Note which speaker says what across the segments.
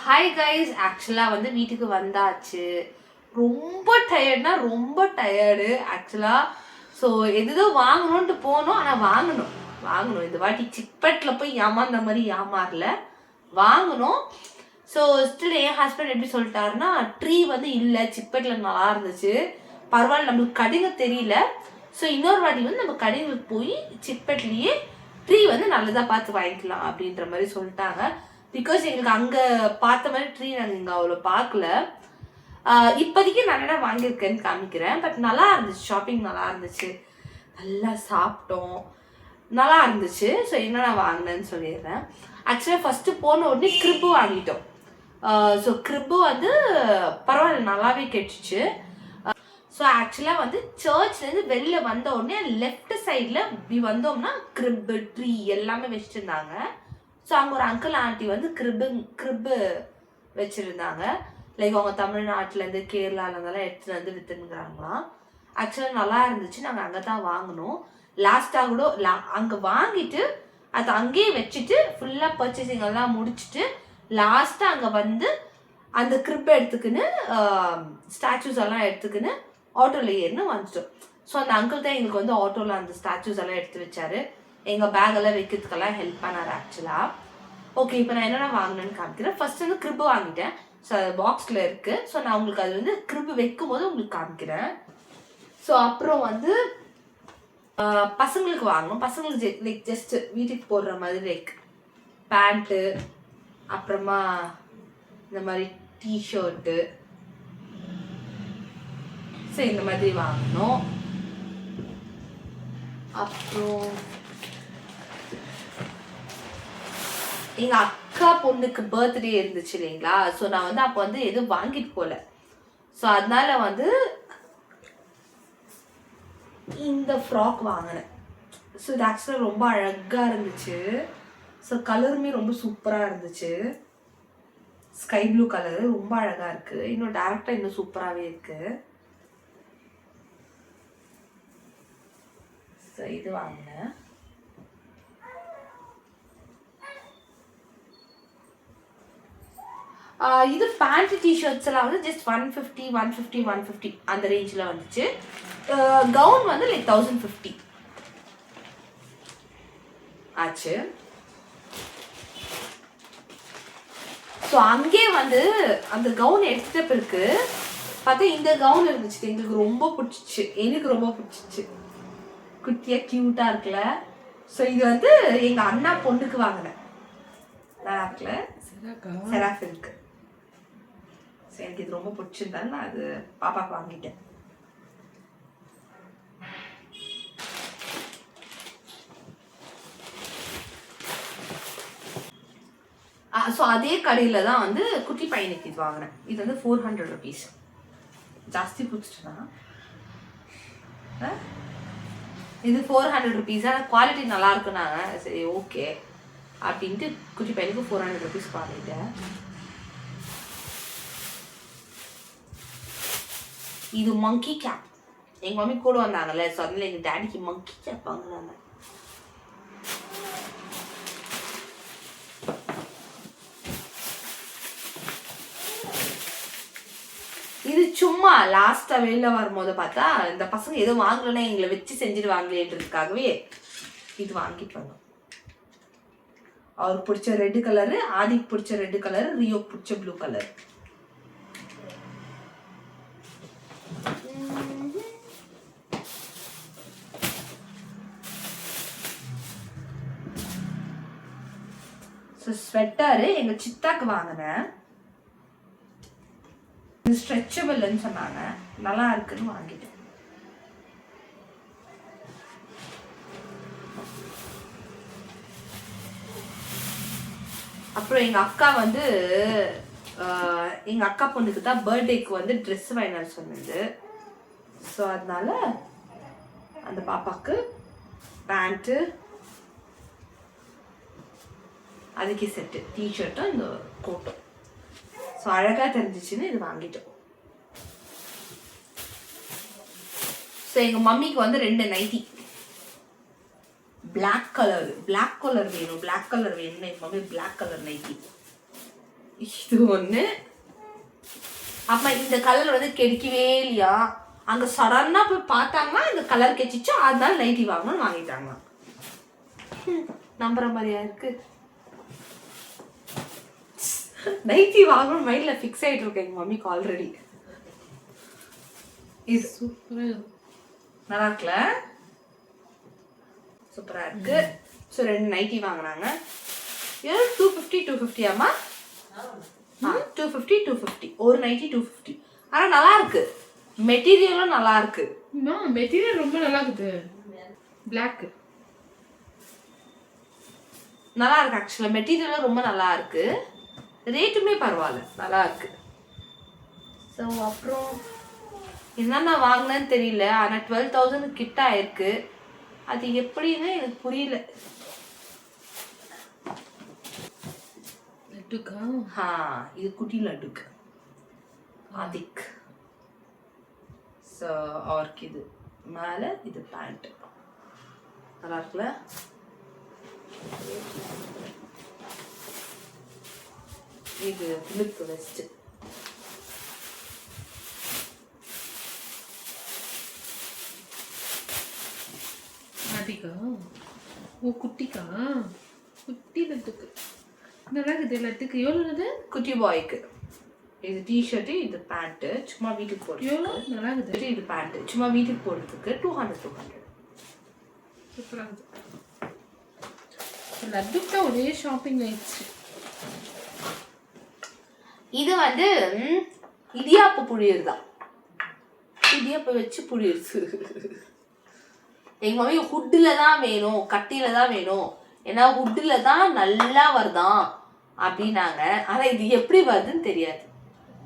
Speaker 1: Hi guys, ஆக்சுவலாக வந்து வீட்டுக்கு வந்தாச்சு. ரொம்ப டயர்ட்னா ரொம்ப டயர்டு ஆக்சுவலாக. ஸோ எதுதோ வாங்கணுன்ட்டு போனோம், ஆனால் வாங்கணும் இந்த வாட்டி சிக்பெட்டில் போய் ஏமாந்த மாதிரி ஏமாறல, வாங்கணும். ஸோ ஸ்டில் என் ஹஸ்பண்ட் எப்படி சொல்லிட்டாருன்னா, ட்ரீ வந்து இல்லை, சிக்பெட்டில் நல்லா இருந்துச்சு, பரவாயில்ல, நம்மளுக்கு கடைங்க தெரியல, ஸோ இன்னொரு வாட்டி வந்து நம்ம கடைங்களுக்கு போய் சிக்பெட்லேயே ட்ரீ வந்து நல்லதாக பார்த்து வாங்கிக்கலாம் அப்படின்ற மாதிரி சொல்லிட்டாங்க. பிகாஸ் எங்களுக்கு அங்கே பார்த்த மாதிரி ட்ரீ நாங்கள் இங்கே அவ்வளோ பார்க்கல. இப்போதைக்கு நான் என்ன வாங்கியிருக்கேன்னு காமிக்கிறேன். பட் நல்லா இருந்துச்சு, ஷாப்பிங் நல்லா இருந்துச்சு, நல்லா சாப்பிட்டோம், நல்லா இருந்துச்சு. ஸோ என்னென்ன வாங்கினேன்னு சொல்லிடுறேன். ஆக்சுவலாக ஃபஸ்ட்டு போன உடனே கிரிப்பு வாங்கிட்டோம். ஸோ கிரிப்பு வந்து பரவாயில்ல, நல்லாவே கெட்டுச்சு. ஸோ ஆக்சுவலாக வந்து சர்ச்லேருந்து வெளில வந்த உடனே லெஃப்ட் சைடில் இப்படி வந்தோம்னா கிரிப்பு ட்ரீ எல்லாமே வச்சுருந்தாங்க. ஸோ அங்கே ஒரு அங்கிள் ஆண்டி வந்து கிரிப்பு வச்சுருந்தாங்க. லைக் அவங்க தமிழ்நாட்டிலேருந்து கேரளாலேருந்தெல்லாம் எடுத்துகிட்டு வந்து விற்றுங்கிறாங்களாம். ஆக்சுவலாக நல்லா இருந்துச்சு, நாங்கள் அங்கே தான் வாங்கினோம். லாஸ்ட்டாக கூட அங்கே வாங்கிட்டு அதை அங்கேயே வச்சுட்டு ஃபுல்லாக பர்ச்சேசிங் எல்லாம் முடிச்சுட்டு லாஸ்ட்டாக அங்கே வந்து அந்த கிரிப்பை எடுத்துக்கின்னு ஸ்டாச்சூஸ் எல்லாம் எடுத்துக்கின்னு ஆட்டோவில் ஏறினு வந்துட்டோம். ஸோ அந்த அங்கிள் தான் எங்களுக்கு வந்து ஆட்டோவில் அந்த ஸ்டாச்சூஸ் எல்லாம் எடுத்து வச்சாரு, எங்கள் பேக்கெல்லாம் வைக்கிறதுக்கெல்லாம் ஹெல்ப் பண்ணார் ஆக்சுவலாக. ஓகே, இப்போ நான் என்னென்ன வாங்கினேன்னு காமிக்கிறேன். ஃபர்ஸ்ட் வந்து கிரிப்பு வாங்கிட்டேன். ஸோ அது பாக்ஸில் இருக்குது. ஸோ நான் உங்களுக்கு அது வந்து கிரிப்பு வைக்கும் போது உங்களுக்கு காமிக்கிறேன். ஸோ அப்புறம் வந்து பசங்களுக்கு வாங்கணும். பசங்களுக்கு லைக் ஜஸ்ட் வீட்டுக்கு போடுற மாதிரி லைக் பேண்ட்டு, அப்புறமா இந்த மாதிரி டிஷர்ட்டு, ஸோ இந்த மாதிரி வாங்கணும். அப்புறம் எங்கள் அக்கா பொண்ணுக்கு பர்த்டே இருந்துச்சு இல்லைங்களா. ஸோ நான் வந்து அப்போ வந்து எதுவும் வாங்கிட்டு போகல. ஸோ அதனால வந்து இந்த ஃப்ராக் வாங்கினேன். ஸோ இது ஆக்சுவலாக ரொம்ப அழகாக இருந்துச்சு. ஸோ கலருமே ரொம்ப சூப்பராக இருந்துச்சு. ஸ்கை ப்ளூ கலரு ரொம்ப அழகாக இருக்குது. இன்னும் டேரக்டாக இன்னும் சூப்பராகவே இருக்குது. ஸோ இது வாங்கினேன். இது பேண்ட் டிஷர்ட்ஸ் எல்லாம் வந்து ஜஸ்ட் 150 அந்த ரேஞ்சில் வந்துச்சு. கவுன் வந்து லைக் 1050 ஆச்சு. ஸோ அங்கே வந்து அந்த கவுன் எடுத்துட்ட பிறகு பார்த்தா இந்த கவுன் இருந்துச்சு, எங்களுக்கு ரொம்ப பிடிச்சிச்சு, எனக்கு ரொம்ப பிடிச்சிச்சு, குட்டியாக க்யூட்டாக இருக்குல்ல. ஸோ இது வந்து எங்கள் அண்ணா பொண்ணுக்கு வாங்கினேன். நல்லா இருக்குல்ல, செராஃப் இருக்கு. ஸோ எனக்கு இது ரொம்ப பிடிச்சிருந்தாலும் நான் அது பாப்பாவுக்கு வாங்கிட்டேன். ஸோ அதே கடையில் தான் வந்து குட்டி பையனுக்கு இது வாங்கினேன். இது வந்து 400 rupees. ஜாஸ்தி பிடிச்சிட்டுனா இது 400 rupees. ஆனால் குவாலிட்டி நல்லா இருக்குனாங்க. சரி ஓகே அப்படின்ட்டு குட்டி பையனுக்கு 400 rupees வாங்கிட்டேன். இது மங்கி கேப். எங்கள் மம்மி கூட வந்தாங்கல்ல, ஸோ அதனால எங்கள் டேடிக்கு மங்கி கேப் வாங்கினாங்க. இது சும்மா லாஸ்ட்டாக வெளில வரும்போது பார்த்தா இந்த பசங்க எதுவும் வாங்கலன்னா எங்களை வச்சு செஞ்சுடுவாங்களேன்றதுக்காகவே இது வாங்கிட்டு வந்தோம். அவருக்கு பிடிச்ச ரெட் கலரு, ஆதிக்கு பிடிச்ச ரெட் கலரு, ரியோக்கு பிடிச்ச ப்ளூ கலர். ஸோ ஸ்வெட்டரு எங்கள் சித்தாக்கு வாங்கினேன். ஸ்ட்ரெச்சபிள்னு சொன்னாங்க, நல்லா இருக்குன்னு வாங்கிட்டேன். அப்புறம் எங்கள் அக்கா வந்து எங்கள் அக்கா பொண்ணுக்கு தான் பர்த்டேக்கு வந்து ட்ரெஸ் வாங்கினார் சொன்னது. ஸோ அதனால அந்த பாப்பாவுக்கு பேண்ட்டு, அதுக்கு செட்டு டிஷர்ட்டும் இந்த கோட்டும் ஸோ அழகாக தெரிஞ்சிச்சுன்னு இது வாங்கிட்டோம். ஸோ எங்கள் மம்மிக்கு வந்து 2 நைட்டி, பிளாக் கலர் வேணும், பிளாக் கலர் வேணும்னு எங்கள் மம்மி பிளாக் கலர் நைட்டி. இது ஒன்று. அப்போ இந்த கலர் வந்து கிடைக்கவே இல்லையா, அங்கே சடனாக போய் பார்த்தாங்கன்னா இந்த கலர் கிடைச்சிச்சு, அதனால நைட்டி வாங்கணும்னு வாங்கிட்டாங்க. நம்புற மாதிரியா இருக்கு. நைட்டி வாங்கணும் மைண்டில் ஃபிக்ஸ் ஆகிட்டு இருக்கேன் எங்கள் மம்மிக்கு ஆல்ரெடி. இது
Speaker 2: சூப்பராக
Speaker 1: நல்லா இருக்குல்ல, சூப்பராக இருக்கு. ஸோ 2 நைட்டி வாங்கினாங்க. 250 250 ஆமா, 250 250 ஒரு நைட்டி 250. ஆனால் நல்லா இருக்கு, மெட்டீரியலும் நல்லா இருக்கு.
Speaker 2: மெட்டீரியல் ரொம்ப நல்லா இருக்குது. பிளாக்
Speaker 1: நல்லா இருக்கு. ஆக்சுவலாக மெட்டீரியலும் ரொம்ப நல்லா இருக்கு, ரேட்டுமே பரவாயில்ல, நல்லா இருக்கு. ஸோ அப்புறம் என்னென்ன வாங்கினேன்னு தெரியல, ஆனால் 12,000 கிட்ட ஆயிருக்கு. அது எப்படின்னு எனக்கு புரியல.
Speaker 2: லட்டுக்கா?
Speaker 1: இது குட்டி லட்டுக்கு அதிக். ஸோ அவருக்கு இது மேலே, இது பேண்ட். நல்லா இருக்குல்ல. இது லிப் வெஸ்ட்.
Speaker 2: அதிகா? ஓ குட்டிக்கா? குட்டி லட்டுக்கு நல்லா இருக்குது. லட்டுக்கு எவ்வளோது?
Speaker 1: குட்டி பாய்க்கு இது டிஷர்ட்டு, இது பேண்ட்டு, சும்மா வீட்டுக்கு போடுறது.
Speaker 2: எவ்வளோ நல்லா இருக்குது.
Speaker 1: இது பேண்ட்டு சும்மா வீட்டுக்கு போடுறதுக்கு 200.
Speaker 2: சூப்பராக இருக்குது. லட்டுக்கு தான் ஒரே ஷாப்பிங் ஆயிடுச்சு.
Speaker 1: இது வந்து இடியாப்பு புழியறதா, இடியாப்ப வச்சு புழியுது. எங்க மம்மி ஹுட்டில் தான் வேணும், கட்டியில தான் வேணும், ஏன்னா ஹுட்டில் தான் நல்லா வருதான் அப்படின்னாங்க. ஆனால் இது எப்படி வருதுன்னு தெரியாது.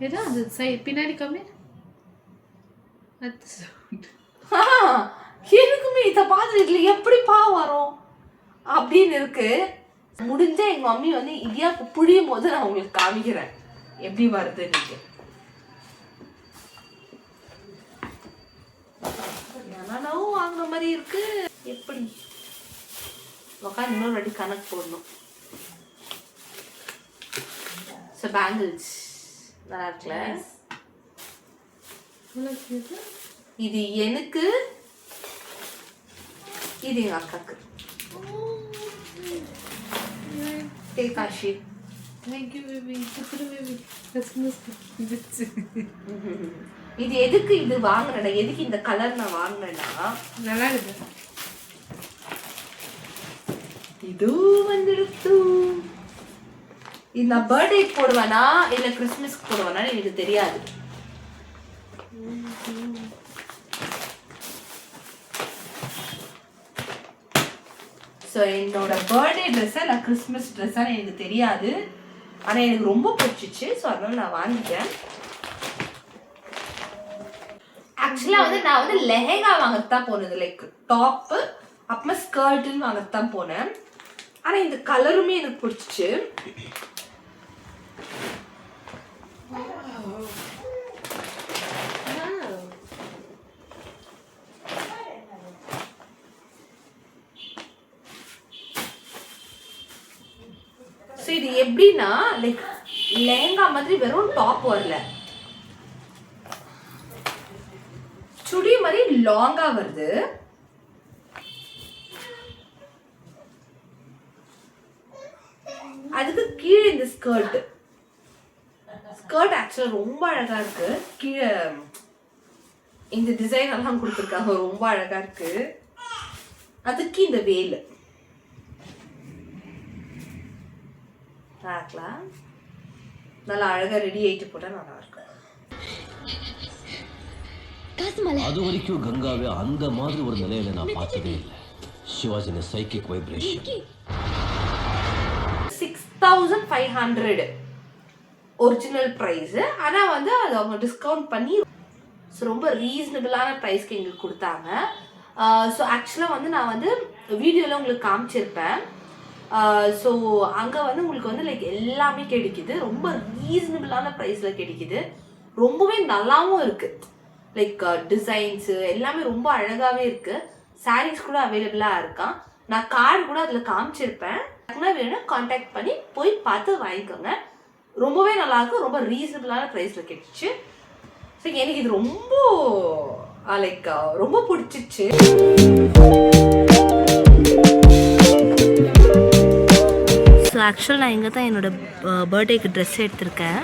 Speaker 2: ஏதோ அது பின்னாடி கம்மி
Speaker 1: எனக்குமே இதை பார்த்துட்டு இதுல எப்படிப்பா வரும் அப்படின்னு இருக்கு. முடிஞ்ச எங்க மம்மி வந்து இடியாப்பு புழியும் போது நான் உங்களுக்கு காமிக்கிறேன் எப்படி வருதுன்னு. நானும் வாங்குற மாதிரி இருக்கு. எப்படி உட்காந்து இன்னொரு வாட்டி கணக்கு போடணும். ஸோ பேங்கிள்ஸ் நல்லா இருக்குல்ல. இது எனக்கு, இது எங்க அக்காக்கு. காஷி இது எதுக்கு இது வாங்கினேன்னா, எதுக்கு இந்த கலர் நான் வாங்கினேன்னா,
Speaker 2: நல்லா இருக்கு.
Speaker 1: இது வந்துடுத்து. இது நான் பர்த்டே போடுவேனா இல்ல கிறிஸ்மஸ்க்கு போடுவேனா எனக்கு தெரியாது. ஸோ என்னோட பர்த்டே ட்ரெஸ்ஸா இல்லை கிறிஸ்மஸ் ட்ரெஸ்ஸான்னு எனக்கு தெரியாது. ஆனால் எனக்கு ரொம்ப பிடிச்சிச்சு, ஸோ அதனால நான் வாங்கிட்டேன். ஆக்சுவலாக வந்து நான் வந்து லெஹெங்கா வாங்கத்தான் போனது, லைக் டாப்பு அப்புறமா ஸ்கர்ட்டுன்னு வாங்கத்தான் போனேன். ஆனால் இந்த கலருமே எனக்கு பிடிச்சிச்சு. ஸோ இது எப்படின்னா, லைக் லெஹங்கா மாதிரி வெறும் டாப் வரல, சுடி மாதிரி லாங்கா வருது. அதுக்கு கீழே இந்த ஸ்கர்ட் ஆக்சுவலா ரொம்ப அழகா இருக்கு. கீழே இந்த டிசைன் எல்லாம் கொடுத்துருக்காங்க, ரொம்ப அழகா இருக்கு. அதுக்கு இந்த வேல் நல்லா அழகா ரெடி ஆயிட்டு போட்டா நல்லா இருக்கும்.
Speaker 3: அது வரைக்கும் கங்காவே அந்த மாதிரி ஒரு நிலையில நான் பார்த்ததே இல்லை. சிவாஜின சைக்கிக் வைப்ரேஷன்.
Speaker 1: 6500 original price. ஆனால் வந்து அது அவங்க டிஸ்கவுண்ட் பண்ணி ரொம்ப ரீசனபிளான ப்ரைஸ்க்கு எங்களுக்கு கொடுத்தாங்க. ஸோ ஆக்சுவலாக வந்து நான் வந்து வீடியோவில் உங்களுக்கு காமிச்சிருப்பேன். ஸோ அங்கே வந்து உங்களுக்கு வந்து லைக் எல்லாமே கிடைக்குது, ரொம்ப ரீசனபிளான ப்ரைஸில் கிடைக்குது, ரொம்பவே நல்லாவும் இருக்குது. லைக் டிசைன்ஸு எல்லாமே ரொம்ப அழகாகவே இருக்குது. சாரீஸ் கூட அவைலபிளாக இருக்கான். நான் கார்டு கூட அதில் காமிச்சிருப்பேன். வேணும் கான்டாக்ட் பண்ணி போய் பார்த்து வாங்கிக்கோங்க. ரொம்பவே நல்லா இருக்கும், ரொம்ப ரீசனபிளான ப்ரைஸில் கிடைச்சிச்சு. ஸோ எனக்கு இது ரொம்ப லைக் ரொம்ப பிடிச்சிச்சு. ஸோ ஆக்சுவலாக நான் இங்கே தான் என்னோடய பர்த்டேக்கு ட்ரெஸ் எடுத்திருக்கேன்.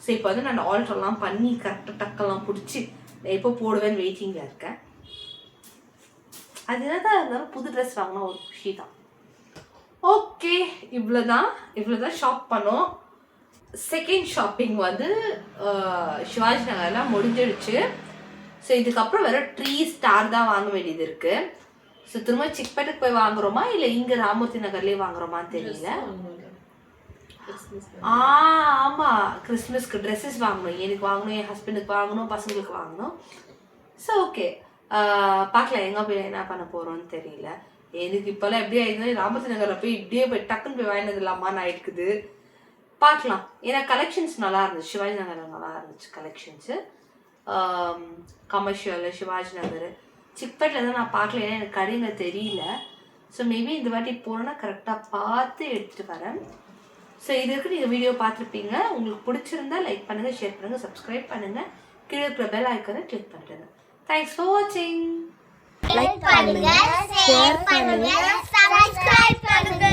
Speaker 1: ஸோ இப்போ வந்து நான் ஆல்ட்ரெல்லாம் பண்ணி கரெக்டாக டக்கெல்லாம் பிடிச்சி எப்போ போடுவேன்னு வெயிட்டிங்கில் இருக்கேன். அது என்னதான் இருந்தாலும் புது ட்ரெஸ் வாங்கினா ஒரு குஷி தான். ஓகே, இவ்வளோதான் ஷாப் பண்ணோம். செகண்ட் ஷாப்பிங் வந்து சிவாஜி நகர்லாம் முடிஞ்சிடுச்சு. ஸோ இதுக்கப்புறம் வேற ட்ரீ ஸ்டார் தான் வாங்க வேண்டியது இருக்குது. ஸோ திரும்ப சிக்பேட்டுக்கு போய் வாங்குறோமா இல்லை இங்கே ராமூர்த்தி நகர்லேயே வாங்குறோமான்னு தெரியல. ஆமாம், கிறிஸ்மஸ்க்கு ட்ரெஸ்ஸஸ் வாங்கணும், எனக்கு வாங்கணும், என் ஹஸ்பண்டுக்கு வாங்கணும், பசங்களுக்கு வாங்கணும். ஸோ ஓகே, பார்க்கலாம் எங்கே போய் என்ன பண்ண போகிறோன்னு தெரியல. எனக்கு இப்போல்லாம் எப்படி ஆயிடுது, ராமூர்த்தி நகரில் போய் இப்படியே போய் டக்குன்னு போய் வாங்கினது இல்லாமான்னு ஆயிடுக்குது. பார்க்கலாம். ஏன்னா கலெக்ஷன்ஸ் நல்லா இருந்துச்சு, சிவாஜி நகரில் நல்லா இருந்துச்சு கலெக்ஷன்ஸு. கமர்ஷியல் சிவாஜி நகர், சிக்பேட்டில் தான் நான் பார்க்கல, ஏன்னா எனக்கு கடைங்க தெரியல. ஸோ மேபி இந்த வாட்டி போனோன்னா கரெக்டாக பார்த்து எடுத்துகிட்டு வரேன். ஸோ இது வரைக்கும் நீங்கள் வீடியோ பார்த்துருப்பீங்க. உங்களுக்கு பிடிச்சிருந்தா லைக் பண்ணுங்கள், ஷேர் பண்ணுங்கள், சப்ஸ்கிரைப் பண்ணுங்கள், கீழே இருக்கிற பெல் ஐக்கானை கிளிக் பண்ணிடுங்க. தேங்க்ஸ் ஃபார் வாட்சிங்.
Speaker 4: லைக் பண்ணுங்க, ஷேர் பண்ணுங்க, சப்ஸ்கிரைப் பண்ணுங்க.